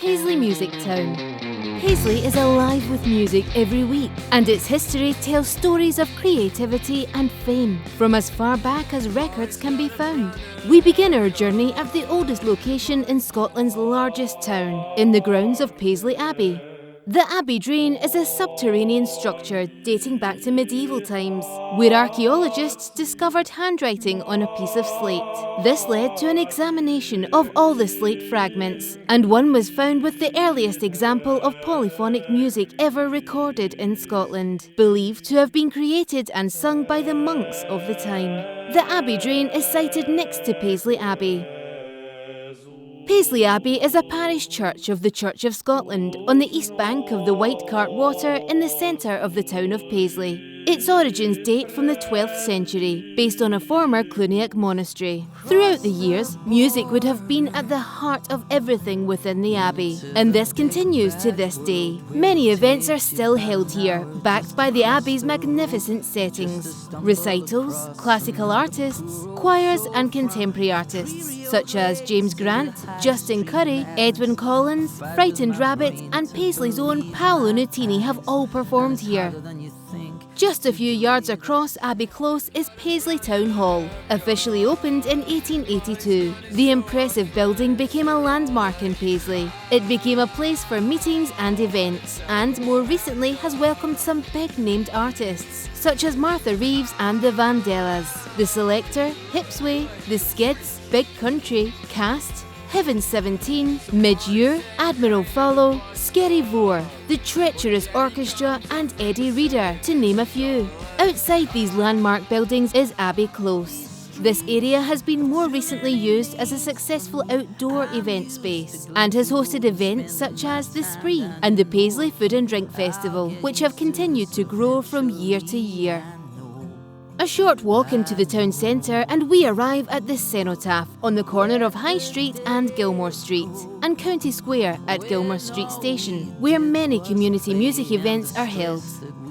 Paisley Music Town. Paisley is alive with music every week, and its history tells stories of creativity and fame from as far back as records can be found. We begin our journey at the oldest location in Scotland's largest town, in the grounds of Paisley Abbey. The Abbey Drain is a subterranean structure dating back to medieval times, where archaeologists discovered handwriting on a piece of slate. This led to an examination of all the slate fragments, and one was found with the earliest example of polyphonic music ever recorded in Scotland, believed to have been created and sung by the monks of the time. The Abbey Drain is sited next to Paisley Abbey. Paisley Abbey is a parish church of the Church of Scotland on the east bank of the White Cart Water in the centre of the town of Paisley. Its origins date from the 12th century, based on a former Cluniac monastery. Throughout the years, music would have been at the heart of everything within the abbey, and this continues to this day. Many events are still held here, backed by the abbey's magnificent settings. Recitals, classical artists, choirs and contemporary artists, such as James Grant, Justin Curry, Edwin Collins, Frightened Rabbit and Paisley's own Paolo Nutini have all performed here. Just a few yards across Abbey Close is Paisley Town Hall, officially opened in 1882. The impressive building became a landmark in Paisley. It became a place for meetings and events, and more recently has welcomed some big-named artists, such as Martha Reeves and the Vandellas, The Selector, Hipsway, The Skids, Big Country, Cast, Heaven 17, Mid-Year, Admiral Fallow, Skerry Vore, The Treacherous Orchestra and Eddie Reader, to name a few. Outside these landmark buildings is Abbey Close. This area has been more recently used as a successful outdoor event space and has hosted events such as the Spree and the Paisley Food and Drink Festival, which have continued to grow from year to year. A short walk into the town centre and we arrive at the Cenotaph on the corner of High Street and Gilmore Street, and County Square at Gilmore Street Station, where many community music events are held.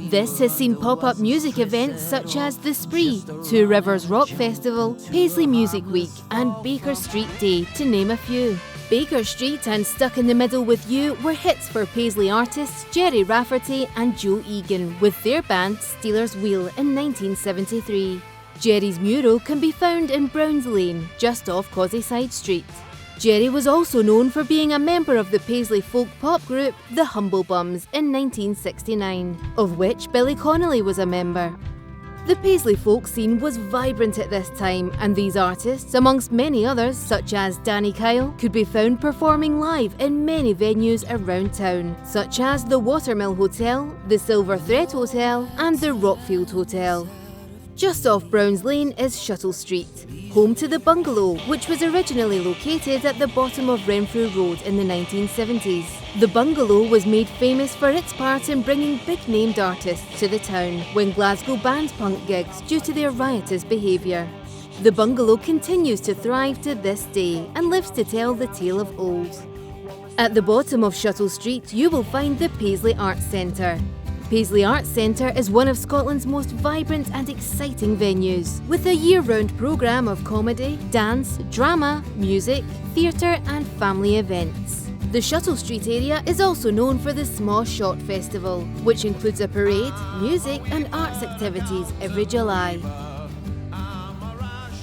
This has seen pop-up music events such as the Spree, Two Rivers Rock Festival, Paisley Music Week and Baker Street Day, to name a few. Baker Street and Stuck in the Middle with You were hits for Paisley artists Jerry Rafferty and Joe Egan with their band Steeler's Wheel in 1973. Jerry's mural can be found in Browns Lane, just off Causeyside Street. Jerry was also known for being a member of the Paisley folk pop group The Humble Bums in 1969, of which Billy Connolly was a member. The Paisley folk scene was vibrant at this time, and these artists, amongst many others such as Danny Kyle, could be found performing live in many venues around town, such as the Watermill Hotel, the Silver Thread Hotel and the Rockfield Hotel. Just off Browns Lane is Shuttle Street, home to the Bungalow, which was originally located at the bottom of Renfrew Road in the 1970s. The Bungalow was made famous for its part in bringing big-named artists to the town when Glasgow banned punk gigs due to their riotous behaviour. The Bungalow continues to thrive to this day and lives to tell the tale of old. At the bottom of Shuttle Street, you will find the Paisley Arts Centre. Paisley Arts Centre is one of Scotland's most vibrant and exciting venues, with a year-round programme of comedy, dance, drama, music, theatre and family events. The Shuttle Street area is also known for the Small Shot Festival, which includes a parade, music and arts activities every July.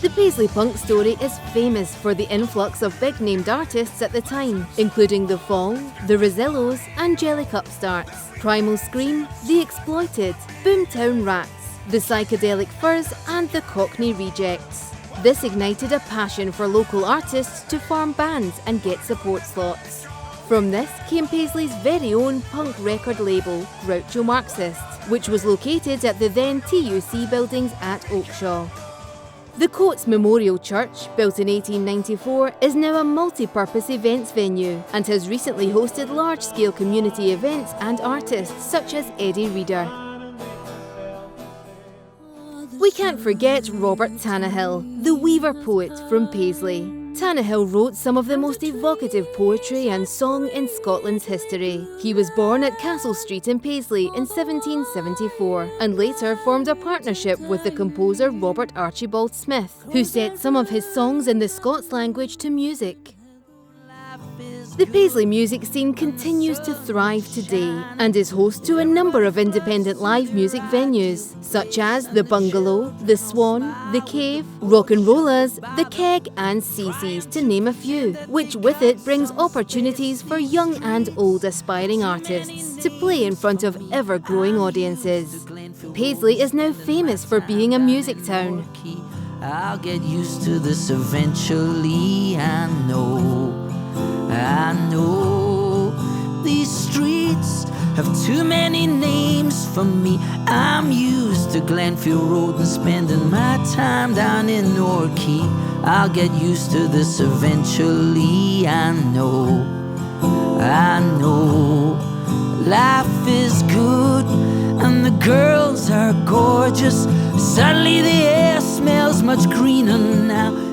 The Paisley punk story is famous for the influx of big-named artists at the time, including The Fall, The Rosillos, Angelic Upstarts, Primal Scream, The Exploited, Boomtown Rats, The Psychedelic Furs and The Cockney Rejects. This ignited a passion for local artists to form bands and get support slots. From this came Paisley's very own punk record label, Groucho Marxist, which was located at the then TUC buildings at Oakshaw. The Coates Memorial Church, built in 1894, is now a multi-purpose events venue and has recently hosted large-scale community events and artists such as Eddie Reader. We can't forget Robert Tannehill, the weaver poet from Paisley. Tannehill wrote some of the most evocative poetry and song in Scotland's history. He was born at Castle Street in Paisley in 1774 and later formed a partnership with the composer Robert Archibald Smith, who set some of his songs in the Scots language to music. Life is The Paisley music scene continues to thrive today and is host to a number of independent live music venues, such as The Bungalow, The Swan, The Cave, Rock and Rollers, The Keg and CC's, to name a few, which with it brings opportunities for young and old aspiring artists to play in front of ever-growing audiences. Paisley is now famous for being a music town. I'll get used to this eventually, I know these streets have too many names for me. I'm used to Glenfield Road and spending my time down in Norquay. I'll get used to this eventually, I know life is good and the girls are gorgeous. Suddenly the air smells much greener now.